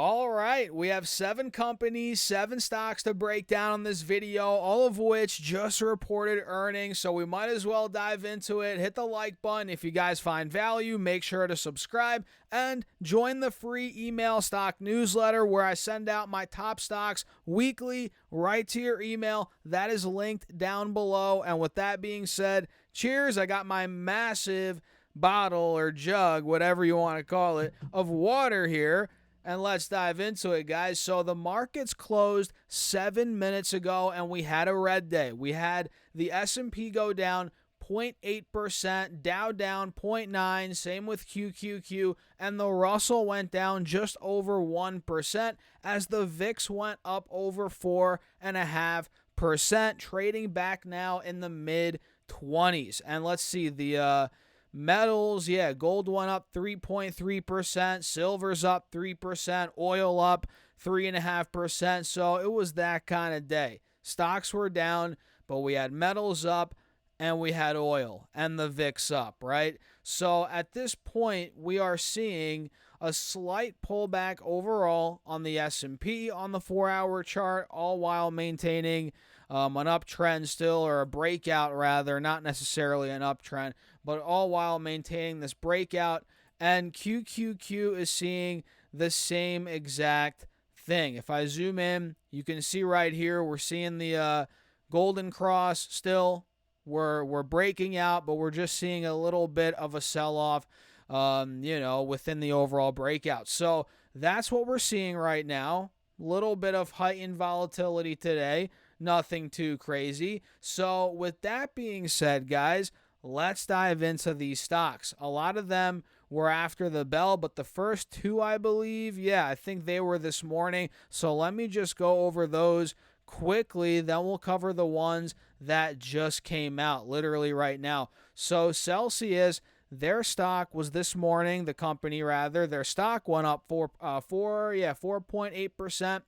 All right, we have 7 companies, 7 stocks to break down in this video, all of which just reported earnings, so we might as well dive into it. Hit the like button if you guys find value. Make sure to subscribe and join the free email stock newsletter where I send out my top stocks weekly right to your email. That is linked down below. And with that being said, cheers. I got my massive bottle or jug, whatever you want to call it, of water here. And let's dive into it, guys. So the markets closed 7 minutes ago, and we had a red day. We had the S&P go down 0.8%, Dow down 0.9%, same with QQQ, and the Russell went down just over 1% as the VIX went up over 4.5%, trading back now in the mid-20s. And let's see, the metals, gold went up 3.3%, silver's up 3%, oil up 3.5%. So it was that kind of day. Stocks were down, but we had metals up and we had oil and the VIX up, right? So at this point, we are seeing a slight pullback overall on the S&P on the 4-hour chart, all while maintaining an uptrend still, or a breakout rather, not necessarily an uptrend, but all while maintaining this breakout. And QQQ is seeing the same exact thing. If I zoom in, you can see right here, we're seeing the golden cross still. We're breaking out, but we're just seeing a little bit of a sell-off, within the overall breakout. So that's what we're seeing right now. Little bit of heightened volatility today. Nothing too crazy. So with that being said, guys, let's dive into these stocks. A lot of them were after the bell, but the first 2, I believe, I think they were this morning. So let me just go over those quickly. Then we'll cover the ones that just came out literally right now. So Celsius, their stock was this morning, the company rather, their stock went up 4.8%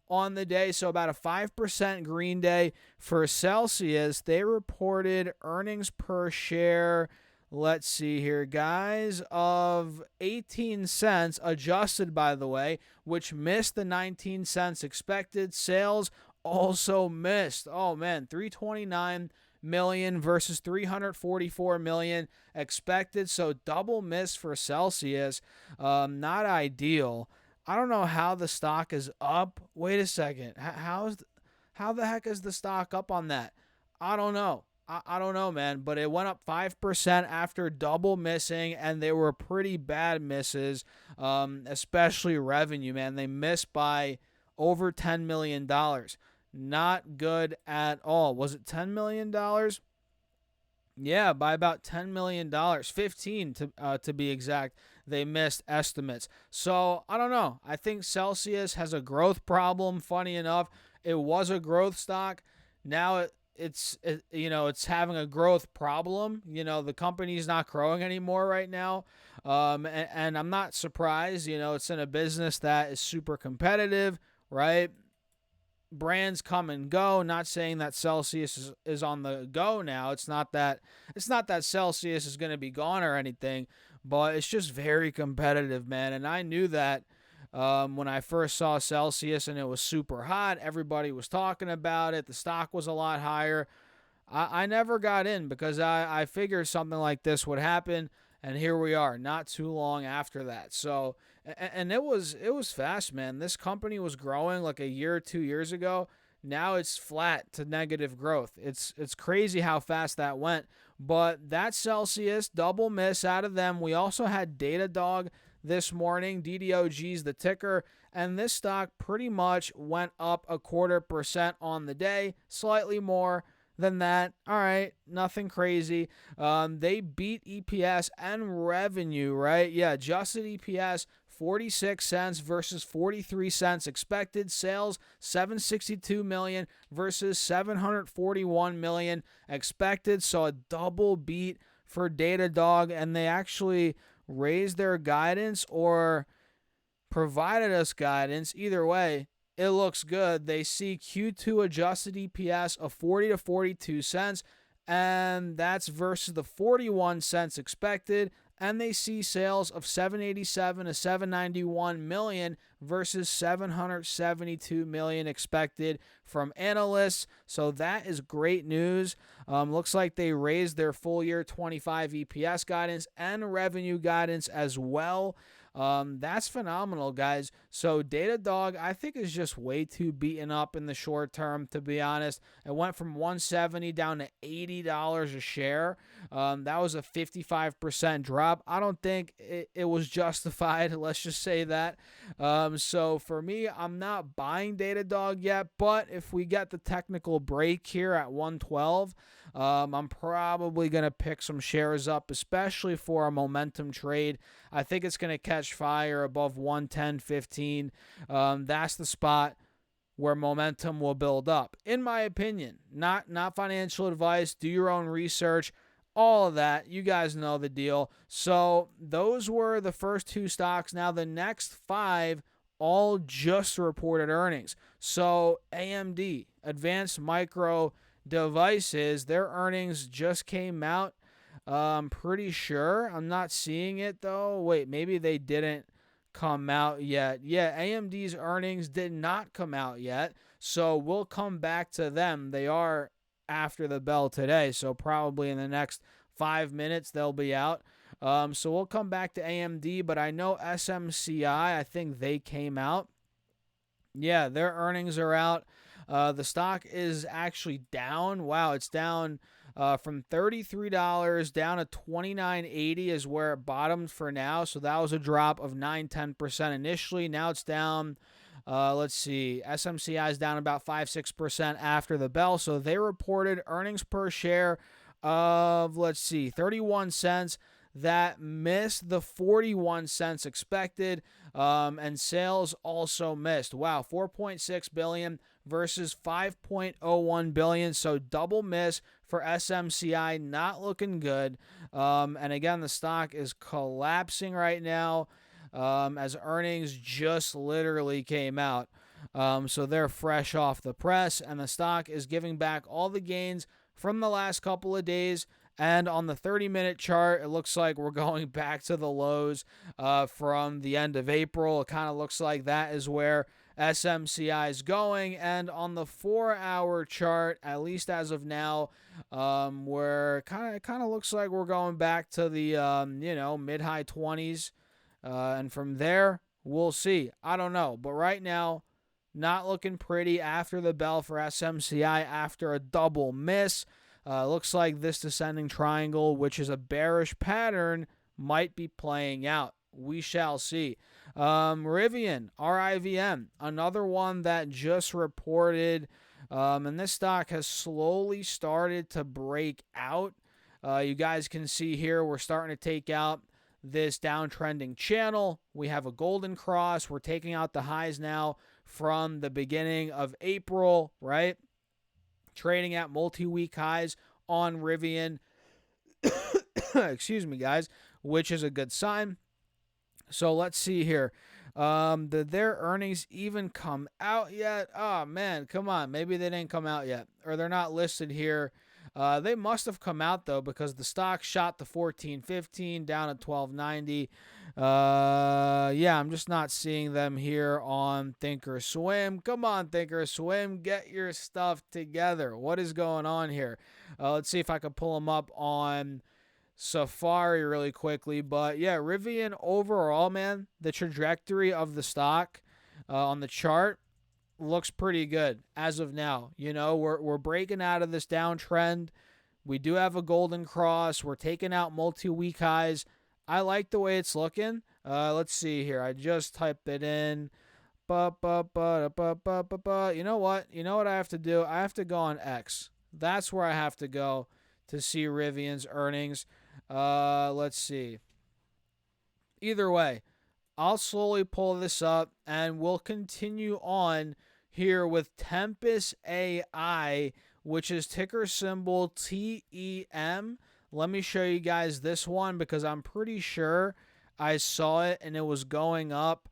on the day, so about a 5% green day for Celsius. They reported earnings per share, let's see here, guys, of 18 cents, adjusted, by the way, which missed the 19 cents expected. Sales also missed. Oh, man, 329 million versus 344 million expected, so double miss for Celsius. Not ideal. I don't know how the stock is up. Wait a second. How the heck is the stock up on that? I don't know. I don't know, man. But it went up 5% after double missing, and they were pretty bad misses, especially revenue, man. They missed by over $10 million. Not good at all. Was it $10 million? Yeah, by about $10 million, 15 to be exact. They missed estimates. So I don't know. I think Celsius has a growth problem. Funny enough, it was a growth stock. Now it's having a growth problem. The company's not growing anymore right now. And I'm not surprised. It's in a business that is super competitive, right? Brands come and go. Not saying that Celsius is on the go now. It's not that Celsius is going to be gone or anything, but it's just very competitive, man. And I knew that when I first saw Celsius and it was super hot. Everybody was talking about it. The stock was a lot higher. I never got in because I figured something like this would happen. And here we are, not too long after that. So, and it was fast, man. This company was growing like a year or 2 years ago. Now it's flat to negative growth. It's crazy how fast that went. But that Celsius, double miss out of them. We also had DataDog this morning. DDOG's the ticker. And this stock pretty much went up 0.25% on the day, slightly more than that. All right, nothing crazy. They beat EPS and revenue, right? Yeah, adjusted EPS 46 cents versus 43 cents expected. Sales 762 million versus 741 million expected. So a double beat for Datadog, and they actually raised their guidance or provided us guidance. Either way, it looks good. They see Q2 adjusted EPS of 40 to 42 cents, and that's versus the 41 cents expected. and they see sales of 787 to 791 million versus 772 million expected from analysts. So that is great news. Looks like they raised their full year 25 EPS guidance and revenue guidance as well. That's phenomenal, guys. So DataDog, I think, is just way too beaten up in the short term, to be honest. It went from $170 down to $80 a share. That was a 55% drop. I don't think it was justified. Let's just say that. So for me, I'm not buying DataDog yet, but if we get the technical break here at 112, I'm probably going to pick some shares up, especially for a momentum trade. I think it's going to catch fire above 110.15. That's the spot where momentum will build up, in my opinion. Not financial advice. Do your own research. All of that. You guys know the deal. So those were the first two stocks. Now the next five all just reported earnings. So AMD, Advanced Micro Devices, their earnings just came out. I'm pretty sure. I'm not seeing it though. Wait, maybe they didn't come out yet. Yeah, AMD's earnings did not come out yet. So we'll come back to them. They are after the bell today. So probably in the next 5 minutes they'll be out. So we'll come back to AMD, but I know SMCI, I think they came out. Yeah, their earnings are out. The stock is actually down. Wow, it's down from $33 down to $29.80 is where it bottomed for now. So that was a drop of 9-10% initially. Now it's down. Let's see. SMCI is down about 5-6% after the bell. So they reported earnings per share of, let's see, 31 cents. That missed the 41 cents expected, and sales also missed. Wow, 4.6 billion versus 5.01 billion, so double miss for SMCI, not looking good. And again, the stock is collapsing right now as earnings just literally came out. So they're fresh off the press, and the stock is giving back all the gains from the last couple of days. And on the 30-minute chart, it looks like we're going back to the lows from the end of April. It kind of looks like that is where SMCI is going. And on the 4-hour chart, at least as of now, where kind of looks like we're going back to the mid-high 20s. And from there, we'll see. I don't know. But right now, not looking pretty after the bell for SMCI after a double miss. Looks like this descending triangle, which is a bearish pattern, might be playing out. We shall see. Rivian, RIVM, another one that just reported, and this stock has slowly started to break out. You guys can see here we're starting to take out this downtrending channel. We have a golden cross. We're taking out the highs now from the beginning of April, right? Trading at multi-week highs on Rivian. Excuse me, guys, which is a good sign. So let's see here. Did their earnings even come out yet? Oh, man, come on. Maybe they didn't come out yet, or they're not listed here. They must have come out, though, because the stock shot to $14.15 down at $12.90. Yeah, I'm just not seeing them here on Thinkorswim. Come on, Thinkorswim, get your stuff together. What is going on here? Let's see if I can pull them up on Safari really quickly. But yeah, Rivian overall, man, the trajectory of the stock on the chart looks pretty good as of now. You know, we're breaking out of this downtrend. We do have a golden cross. We're taking out multi-week highs. I like the way it's looking. Let's see here. I just typed it in. You know what? You know what I have to do? I have to go on X. That's where I have to go to see Rivian's earnings. Let's see. Either way, I'll slowly pull this up, and we'll continue on here with Tempest AI, which is ticker symbol TEM. Let me show you guys this one because I'm pretty sure I saw it and it was going up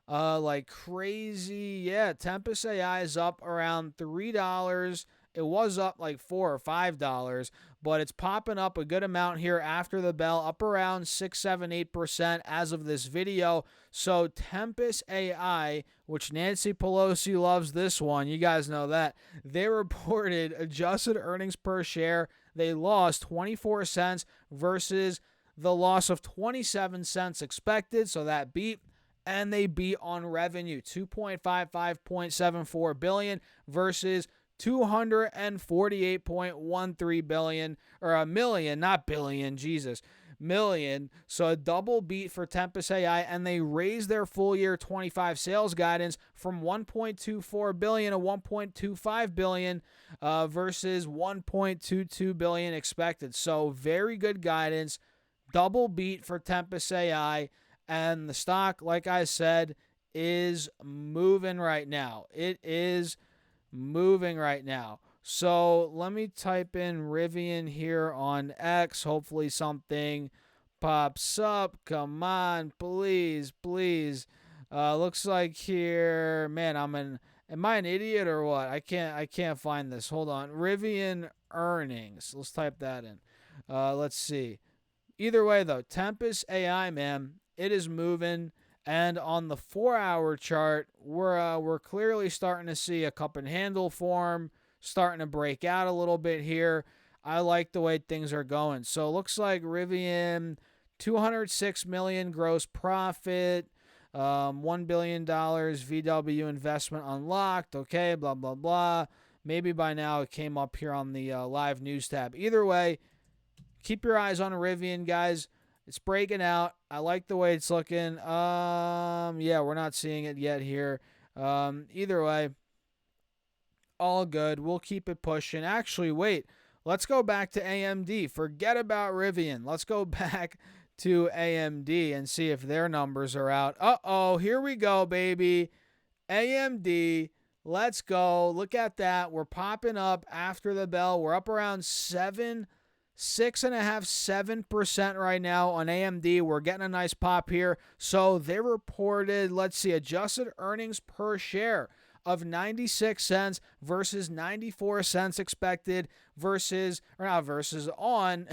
like crazy. Yeah, Tempest AI is up around $3 It was up like $4 or $5, but it's popping up a good amount here after the bell, up around 6, 7, 8% as of this video. So Tempest AI, which Nancy Pelosi loves this one, you guys know that, they reported adjusted earnings per share. They lost 24 cents versus the loss of 27 cents expected, so that beat. And they beat on revenue, 2.55.74 billion versus 248.13 billion, or a million, not billion, Jesus, million. So a double beat for Tempest AI, and they raised their full year 25 sales guidance from 1.24 billion to 1.25 billion versus 1.22 billion expected. So very good guidance, double beat for Tempest AI, and the stock, like I said, is moving right now. It is moving right now. So let me type in Rivian here on X. Hopefully something pops up. Come on, please, please. Looks like here, man, am I an idiot or what? I can't find this. Hold on. Rivian earnings. Let's type that in. Let's see. Either way though, Tempest AI, man, it is moving. And on the 4-hour chart, we're clearly starting to see a cup and handle form, starting to break out a little bit here. I like the way things are going. So it looks like Rivian, $206 million gross profit, $1 billion VW investment unlocked. Okay, blah, blah, blah. Maybe by now it came up here on the live news tab. Either way, keep your eyes on Rivian, guys. It's breaking out. I like the way it's looking. Yeah, we're not seeing it yet here. Either way, all good. We'll keep it pushing. Actually, wait. Let's go back to AMD. Forget about Rivian. Let's go back to AMD and see if their numbers are out. Uh-oh, here we go, baby. AMD, let's go. Look at that. We're popping up after the bell. We're up around 6.5%, 7% right now on AMD. We're getting a nice pop here. So they reported, let's see, adjusted earnings per share of 96 cents versus 94 cents expected versus, or not versus, on,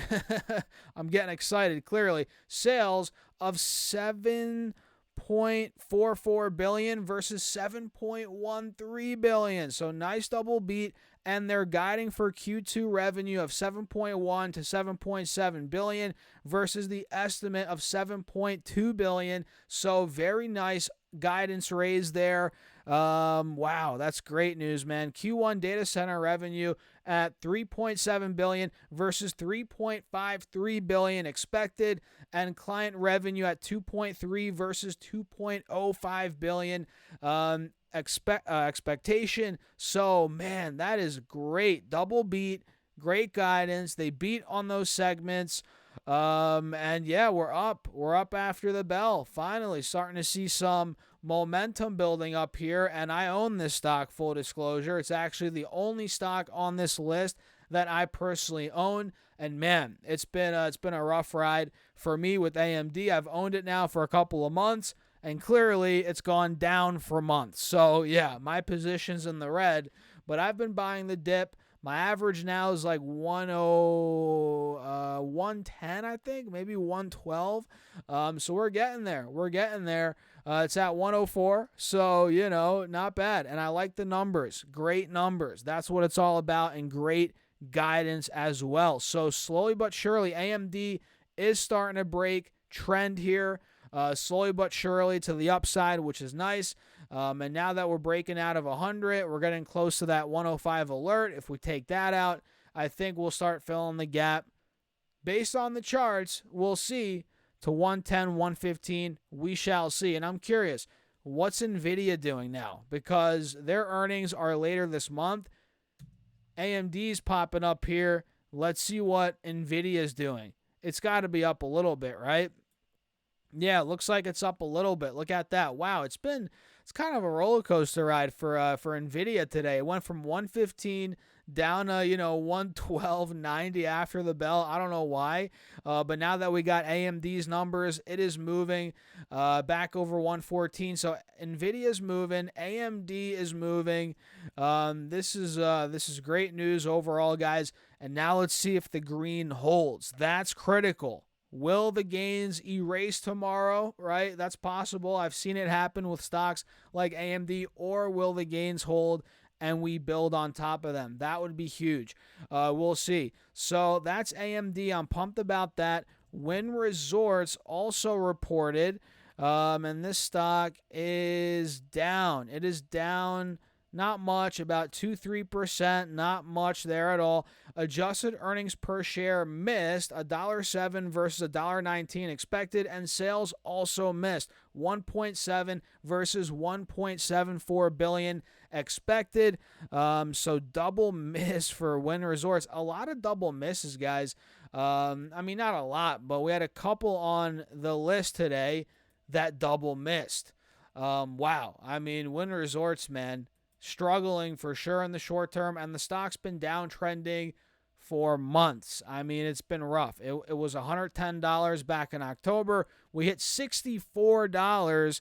I'm getting excited, clearly, sales of 7.44 billion versus 7.13 billion. So nice double beat. And they're guiding for Q2 revenue of 7.1 to 7.7 billion versus the estimate of 7.2 billion. So very nice guidance raise there. Wow, that's great news, man. Q1 data center revenue at 3.7 billion versus 3.53 billion expected, and client revenue at 2.3 versus 2.05 billion. Expectation. So, man, that is great. Double beat, great guidance. They beat on those segments. And yeah, we're up. We're up after the bell. Finally starting to see some momentum building up here. And I own this stock, full disclosure. It's actually the only stock on this list that I personally own. And man, it's been a rough ride for me with AMD. I've owned it now for a couple of months, and clearly it's gone down for months. So yeah, my position's in the red, but I've been buying the dip. My average now is like 110, I think, maybe 112. So we're getting there. We're getting there. It's at 104. So, you know, not bad. And I like the numbers. Great numbers. That's what it's all about, and great guidance as well. So slowly but surely, AMD is starting to break trend here. Slowly but surely to the upside, which is nice. And now that we're breaking out of 100, we're getting close to that 105 alert. If we take that out, I think we'll start filling the gap. Based on the charts, we'll see to 110, 115. We shall see. And I'm curious, what's NVIDIA doing now? Because their earnings are later this month. AMD's popping up here. Let's see what NVIDIA's doing. It's got to be up a little bit, right? Yeah, it looks like it's up a little bit. Look at that. Wow, it's been it's kind of a roller coaster ride for Nvidia today. It went from 115 down to 112.90 after the bell. I don't know why, but now that we got AMD's numbers, it is moving back over 114. So Nvidia's moving, AMD is moving. This is great news overall, guys. And now let's see if the green holds. That's critical. Will the gains erase tomorrow, right? That's possible. I've seen it happen with stocks like AMD. Or will the gains hold and we build on top of them? That would be huge. We'll see. So that's AMD. I'm pumped about that. Wynn Resorts also reported, and this stock is down. It is down not much, about 2-3%, not much there at all. Adjusted earnings per share missed $1.07 versus $1.19 expected, and sales also missed 1.7 versus 1.74 billion expected. So double miss for Wynn Resorts. A lot of double misses, guys. I mean, not a lot, but we had a couple on the list today that double missed. Wow. I mean, Wynn Resorts, man, struggling for sure in the short term, and the stock's been downtrending for months. I mean, it's been rough. It was $110 back in October. We hit $64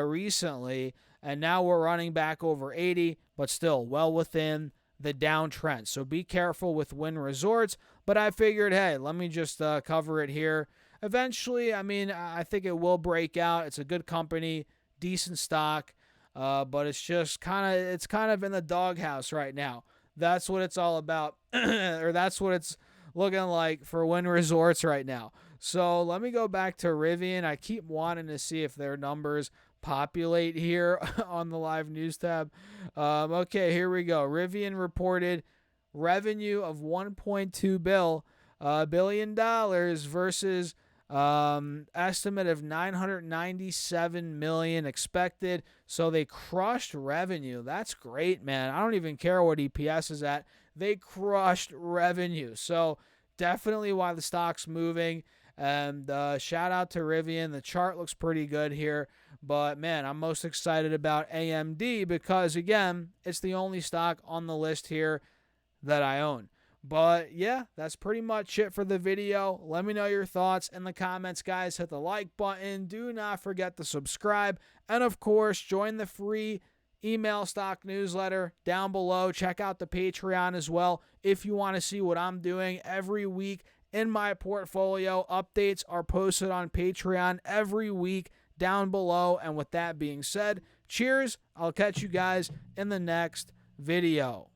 recently, and now we're running back over 80, but still well within the downtrend. So be careful with Wynn Resorts, but I figured, hey, let me just cover it here. Eventually, I mean, I think it will break out. It's a good company, decent stock. But it's just kind of in the doghouse right now. That's what it's all about, or that's what it's looking like for Wynn Resorts right now. So let me go back to Rivian. I keep wanting to see if their numbers populate here on the live news tab. Okay, here we go. Rivian reported revenue of $1.2 billion versus estimate of 997 million expected. So they crushed revenue. That's great, man. I don't even care what EPS is at. They crushed revenue. So definitely why the stock's moving. And shout out to Rivian. The chart looks pretty good here. But man, I'm most excited about AMD because again, it's the only stock on the list here that I own. But yeah, that's pretty much it for the video. Let me know your thoughts in the comments, guys. Hit the like button. Do not forget to subscribe. And of course, join the free email stock newsletter down below. Check out the Patreon as well if you want to see what I'm doing every week in my portfolio. Updates are posted on Patreon every week down below. And with that being said, cheers. I'll catch you guys in the next video.